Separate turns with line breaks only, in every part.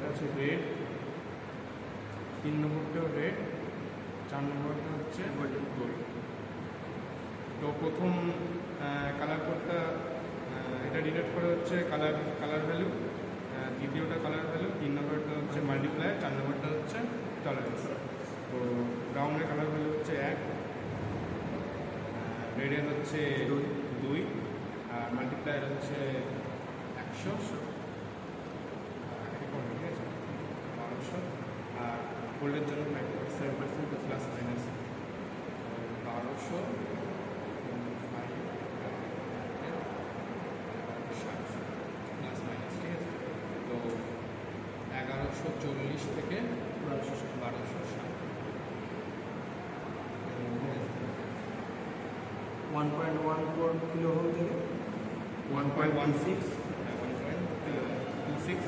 নম্বরটা হচ্ছে red, 3 নম্বরটাও red, 4 নম্বরটা হচ্ছে গোল্ডেন। তো প্রথম কালার কোডটা এটা ডিনোট করে হচ্ছে কালার ভ্যালু, দ্বিতীয়টা কালার ভ্যালু, 3 নম্বরটা হচ্ছে মাল্টিপ্লায়ার, 4 নম্বরটা হচ্ছে টলারেন্স। তো ব্রাউনের কালার ভ্যালু হচ্ছে 1, রেডের হচ্ছে 2, আর মাল্টিপ্লায়ার হচ্ছে 100, ঠিক আছে 1200, আর গোল্ডের জন্য 5.7% প্লাস মাইনাস 1200, প্লাস মাইনাস, ঠিক আছে। তো 1140 থেকে 1260,
1.14 কিলোভোল্ট থেকে
1.16, 1.26।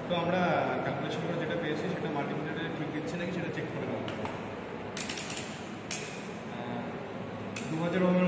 তো আমরা ক্যালকুলেশন করে যেটা পেয়েছি সেটা মাল্টিমিটারে ঠিক দিচ্ছে নাকি সেটা চেক করে নেব। 2000 ওহমের